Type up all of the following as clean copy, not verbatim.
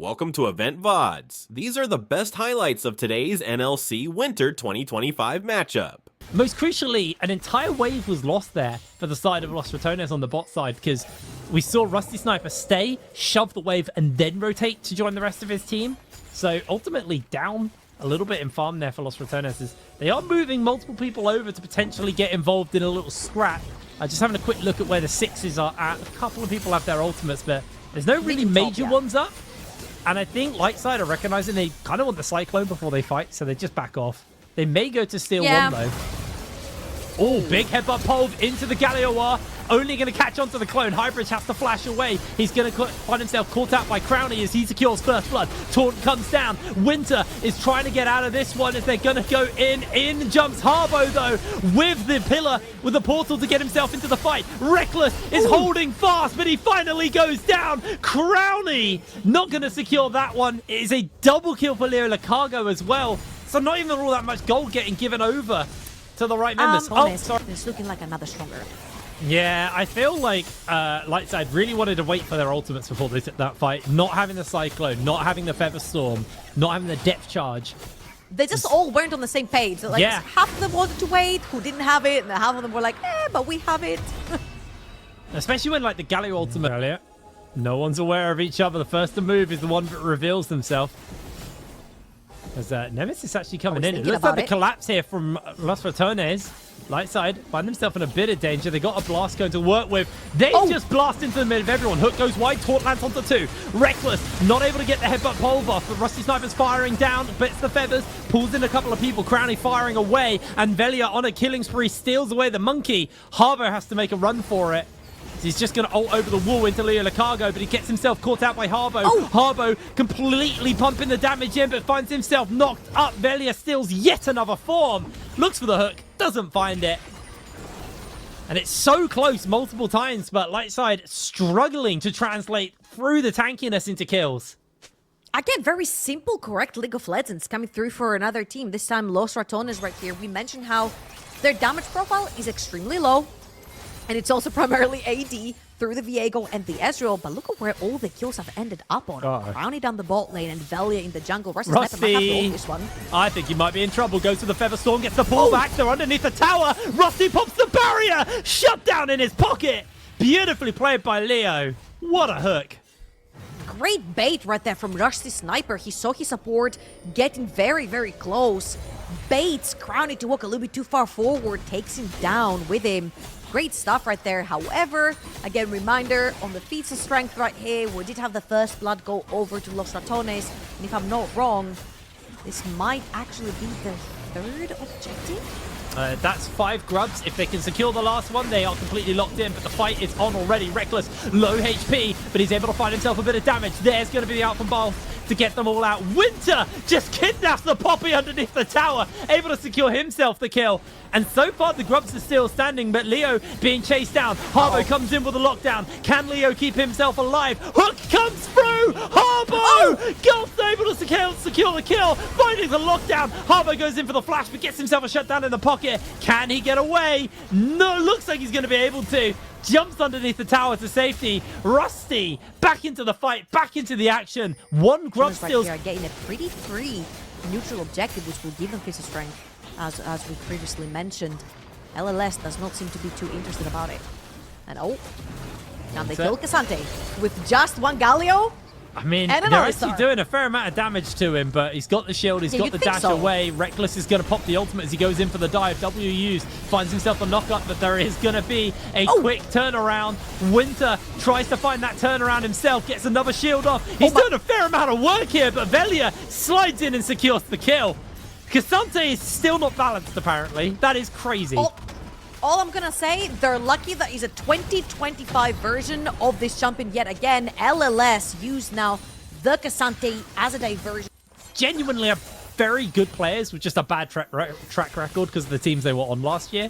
Welcome to Event VODs. These are the best highlights of today's NLC Winter 2025 matchup. Most crucially, an entire wave was lost there for the side of Los Ratones on the bot side because we saw Rusty Sniper stay, shove the wave, and then rotate to join the rest of his team. So ultimately down a little bit in farm there for Los Ratones as they are moving multiple people over to potentially get involved in a little scrap. Just having a quick look at where the sixes are at. A couple of people have their ultimates, but there's no really major ones up. And I think Lightside are recognizing they kind of want the Cyclone before they fight, so they just back off. They may go to steal one, though. Oh, big headbutt pole into the Galioar. Only going to catch onto the clone. Highbridge has to flash away. He's going to find himself caught out by Crowny as he secures first blood. Taunt comes down. Winter is trying to get out of this one as they're going to go in. In jumps Harbo, though, with the pillar, with the portal to get himself into the fight. Reckless is holding fast, but he finally goes down. Crowny not going to secure that one. It is a double kill for Leo Lacargo as well. So not even all that much gold getting given over to the right members. Sorry. It's looking like another stronger. Yeah, I feel like Lightside really wanted to wait for their ultimates before they took that fight. Not having the Cyclone, not having the Feather Storm, not having the Depth Charge. They just all weren't on the same page. Like, half of them wanted to wait, who didn't have it, and half of them were like, but we have it. Especially when, like, the Galio ultimate earlier. No one's aware of each other. The first to move is the one that reveals themselves. As Nemesis actually coming in. It looks like the collapse here from Los Ratones. Lightside find themselves in a bit of danger. They got a blast going to work with. They just blast into the mid of everyone. Hook goes wide. Taunt lands onto two. Reckless not able to get the headbutt pole buff, but Rusty Sniper's firing down. Bits the feathers. Pulls in a couple of people. Crowny firing away. And Velia on a killing spree steals away the monkey. Harbo has to make a run for it. He's just going to ult over the wall into Leo Lacargo, but he gets himself caught out by Harbo. Harbo completely pumping the damage in, but finds himself knocked up. Velia steals yet another form. Looks for the hook, doesn't find it. And it's so close multiple times, but Lightside struggling to translate through the tankiness into kills. Again, very simple, correct League of Legends coming through for another team. This time, Los Ratones right here. We mentioned how their damage profile is extremely low. And it's also primarily AD through the Viego and the Ezreal, but look at where all the kills have ended up on. Brownie down the bot lane and Velia in the jungle. Rusty might have to ult this one. I think he might be in trouble. Goes to the Feather Storm, gets the pull back. They're underneath the tower. Rusty pops the barrier. Shut down in his pocket. Beautifully played by Leo. What a hook. Great bait right there from Rusty Sniper. He saw his support getting very, very close. Baits Crowny to walk a little bit too far forward. Takes him down with him. Great stuff right there. However, again, reminder on the feats of strength right here, we did have the first blood go over to Los Ratones. And if I'm not wrong, this might actually be the third objective. That's 5 grubs. If they can secure the last one, they are completely locked in, but the fight is on already. Reckless, low HP, but he's able to find himself a bit of damage. There's going to be the out from both to get them all out. Winter just kidnaps the Poppy underneath the tower, able to secure himself the kill. And so far, the grubs are still standing, but Leo being chased down. Harbo comes in with a lockdown. Can Leo keep himself alive? Hook comes through! Harbo! Gulf's able to secure the kill, finding the lockdown. Harbo goes in for the flash, but gets himself a shutdown in the pocket. Can he get away? No, looks like he's going to be able to. Jumps underneath the tower to safety. Rusty back into the fight, back into the action. One grub steals. Right here, getting a pretty free neutral objective, which will give them piece of strength. As we previously mentioned, LLS does not seem to be too interested about it. And now they kill Cassante with just one Galio. I mean, they're actually doing a fair amount of damage to him, but he's got the shield, he's got the dash away. Reckless is going to pop the ultimate as he goes in for the dive. WUs finds himself a knock-up, but there is going to be a quick turnaround. Winter tries to find that turnaround himself, gets another shield off. He's doing a fair amount of work here, but Velia slides in and secures the kill. Cassante is still not balanced, apparently. That is crazy. All I'm going to say, they're lucky that is a 2025 version of this champion yet again. LLS used now the Cassante as a diversion. Genuinely are very good players with just a bad track record because of the teams they were on last year.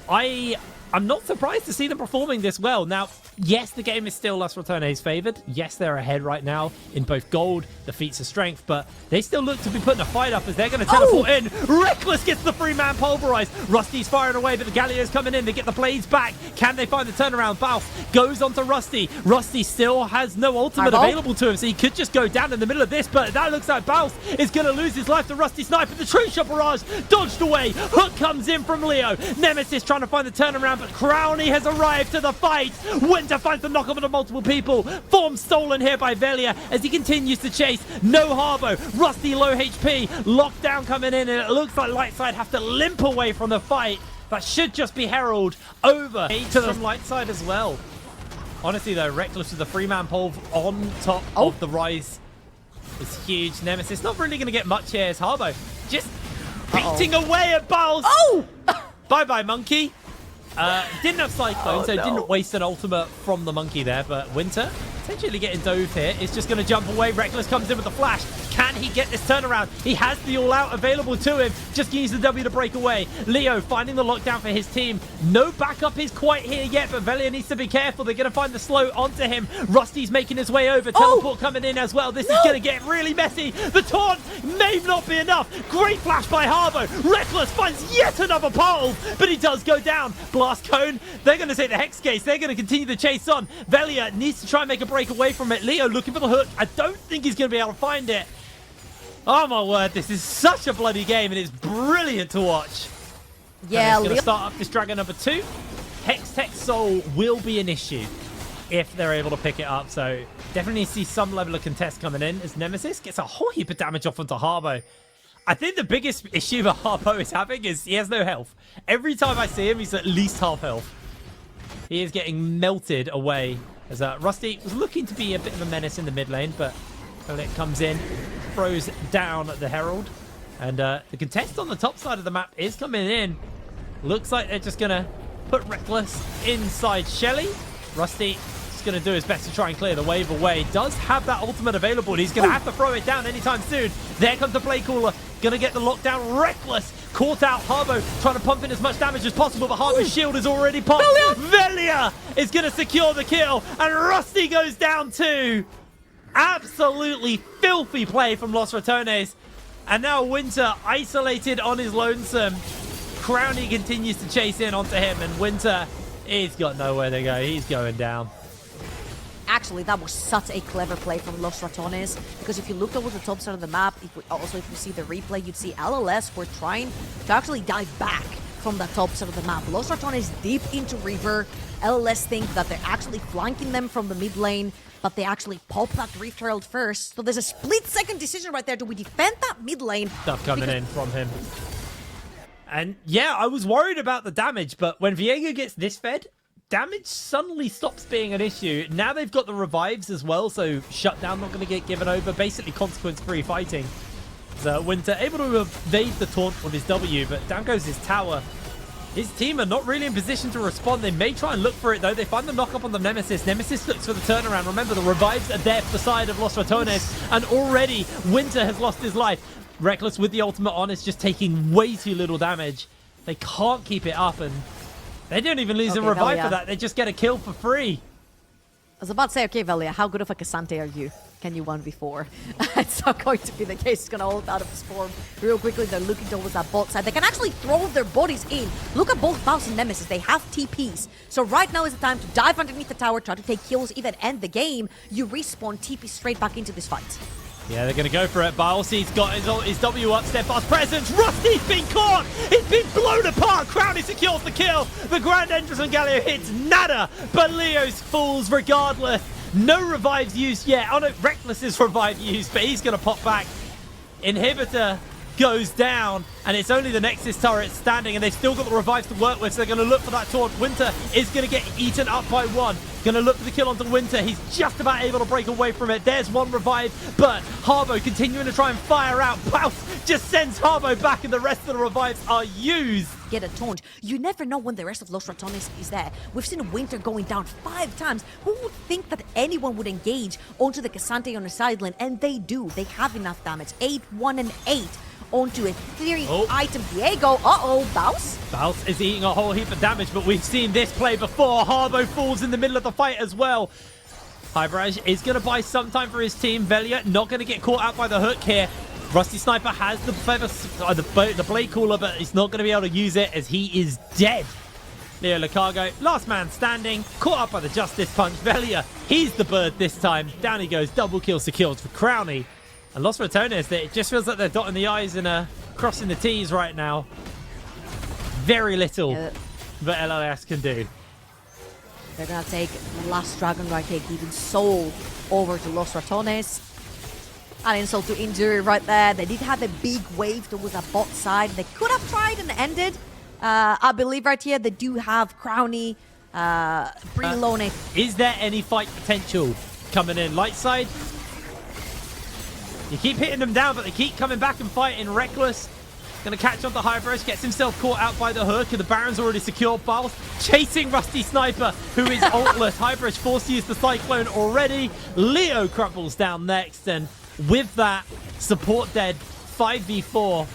I I'm not surprised to see them performing this well. Now, yes, the game is still Los Ratones favored. Yes, they're ahead right now in both gold, the feats of strength, but they still look to be putting a fight up as they're going to teleport in. Reckless gets the free-man pulverized. Rusty's firing away, but the Galio's coming in. They get the blades back. Can they find the turnaround? Bounce goes onto Rusty. Rusty still has no ultimate available to him, so he could just go down in the middle of this, but that looks like Bounce is going to lose his life to Rusty Sniper. The True Shot Barrage dodged away. Hook comes in from Leo. Nemesis trying to find the turnaround, but Crowley has arrived to the fight. Winter finds the knock over to multiple people. Form stolen here by Velia as he continues to chase. No Harbo. Rusty low HP. Lockdown coming in, and it looks like Lightside have to limp away from the fight. That should just be Herald over to the Lightside as well. Honestly, though, Reckless with the free-man pole on top of the Rise is huge. Nemesis not really going to get much here as Harbo just beating away at Bowles. Oh! Bye-bye, Monkey. Didn't have Cyclone, so didn't waste an ultimate from the Monkey there, but Winter potentially getting dove here. Is just going to jump away. Reckless comes in with the flash. Can he get this turnaround? He has the all-out available to him. Just needs the W to break away. Leo finding the lockdown for his team. No backup is quite here yet, but Velia needs to be careful. They're going to find the slow onto him. Rusty's making his way over. Teleport coming in as well. This is going to get really messy. The taunt may not be enough. Great flash by Harbo. Reckless finds yet another pole, but he does go down. Blast Cone. They're going to take the Hex Case. They're going to continue the chase on. Velia needs to try and make a break away from it. Leo looking for the hook. I don't think he's going to be able to find it. Oh my word, this is such a bloody game and it's brilliant to watch. Yeah, going to start up this Dragon number 2. Hextech Soul will be an issue if they're able to pick it up, so definitely see some level of contest coming in as Nemesis gets a whole heap of damage off onto Harbo. I think the biggest issue that Harbo is having is he has no health. Every time I see him, he's at least half health. He is getting melted away as Rusty was looking to be a bit of a menace in the mid lane, but when it comes in, throws down the Herald. And the contest on the top side of the map is coming in. Looks like they're just going to put Reckless inside Shelly. Rusty is going to do his best to try and clear the wave away. Does have that ultimate available, and he's going to have to throw it down anytime soon. There comes the Blade Cooler. Going to get the lockdown. Reckless caught out. Harbo trying to pump in as much damage as possible, but Harbo's shield is already popped. Velia is going to secure the kill, and Rusty goes down too. Absolutely filthy play from Los Ratones. And now Winter isolated on his lonesome. Crowley continues to chase in onto him, and Winter, he's got nowhere to go. He's going down. Actually, that was such a clever play from Los Ratones, because if you looked over the top side of the map, if you see the replay, you'd see LLS were trying to actually dive back from the top side of the map. Los Ratones deep into River. LLS think that they're actually flanking them from the mid lane, but they actually pop that Rift Herald first. So there's a split-second decision right there. Do we defend that mid lane? Stuff coming in from him. And yeah, I was worried about the damage, but when Viego gets this fed, damage suddenly stops being an issue. Now they've got the revives as well, so Shutdown not going to get given over. Basically consequence-free fighting. So Winter able to evade the taunt on his W, but down goes his tower. His team are not really in position to respond. They may try and look for it, though. They find the knock-up on the Nemesis. Nemesis looks for the turnaround. Remember, the revives are there for the side of Los Ratones, and already Winter has lost his life. Reckless with the ultimate on is just taking way too little damage. They can't keep it up, and they don't even lose a revive for that. They just get a kill for free. I was about to say, okay, Velia, how good of a Cassante are you? Can you 1v4? It's not going to be the case. It's going to ult out of his form real quickly. They're looking towards that bot side. They can actually throw their bodies in. Look at both Bounce and Nemesis. They have TPs. So right now is the time to dive underneath the tower, try to take kills, even end the game. You respawn, TP straight back into this fight. Yeah, they're going to go for it. Bilese's got his W up, steadfast presence. Rusty's been caught. He's been blown apart. Crowley secures the kill. The Grand Entrance on Galio hits nada, but Leo's falls regardless. No revives used yet. Oh no, Reckless's revive used, but he's going to pop back. Inhibitor goes down, and it's only the Nexus turret standing, and they've still got the revives to work with, so they're going to look for that taunt. Winter is going to get eaten up by one. Going to look for the kill onto Winter. He's just about able to break away from it. There's one revive, but Harbo continuing to try and fire out. Bounce just sends Harbo back, and the rest of the revives are used. Get a taunt. You never know when the rest of Los Ratones is there. We've seen Winter going down 5 times. Who would think that anyone would engage onto the Cassante on the sideline? And they do. They have enough damage. 8, 1, and 8 onto a 3-item Diego. Uh-oh, Bounce? Bounce is eating a whole heap of damage, but we've seen this play before. Harbo falls in the middle of the fight as well. Hybraj is going to buy some time for his team. Velia not going to get caught out by the hook here. Rusty Sniper has the feather, the blade cooler, but he's not going to be able to use it as he is dead. Leo Lacargo, last man standing, caught up by the Justice Punch. Velia, he's the bird this time. Down he goes, double kill secured for Crownie. And Los Ratones, it just feels like they're dotting the I's and crossing the T's right now. Very little that LLS can do. They're going to take the last Dragon Ride, take even Soul over to Los Ratones. An insult to injury right there. They did have a big wave towards that bot side. They could have tried and ended. I believe right here they do have Crownie, Brilone. Is there any fight potential coming in? Lightside, you keep hitting them down, but they keep coming back and fighting. Reckless going to catch on to Hybraj, gets himself caught out by the hook, and the Baron's already secured. Biles chasing Rusty Sniper, who is ultless. Hybraj forced to use the Cyclone already. Leo crumbles down next, and with that, support dead, 5v4.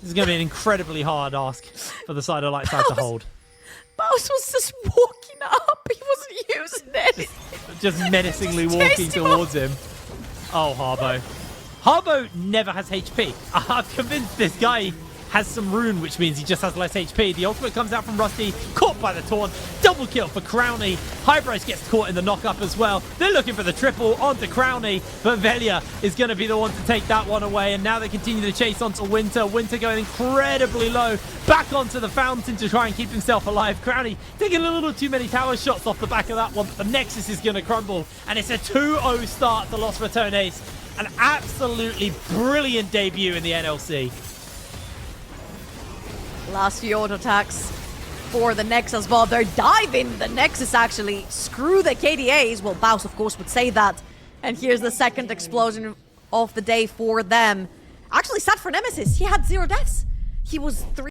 This is going to be an incredibly hard ask for the side of Lightside to hold. Bouse was just walking up. He wasn't using it. Just menacingly walking towards him. Oh, Harbo. Harbo never has HP. I'm convinced this guy has some rune, which means he just has less HP. The ultimate comes out from Rusty, caught by the taunt. Double kill for Crownie. Hybraj gets caught in the knock-up as well. They're looking for the triple onto Crownie, but Velia is going to be the one to take that one away, and now they continue to chase onto Winter. Winter going incredibly low, back onto the fountain to try and keep himself alive. Crownie taking a little too many tower shots off the back of that one, but the Nexus is going to crumble, and it's a 2-0 start to Los Ratones. An absolutely brilliant debut in the NLC. Last few auto attacks for the Nexus, but they're diving the Nexus actually. Screw the KDAs. Well, Bouse, of course, would say that. And here's the second explosion of the day for them. Actually, sad for Nemesis. He had 0 deaths. He was 3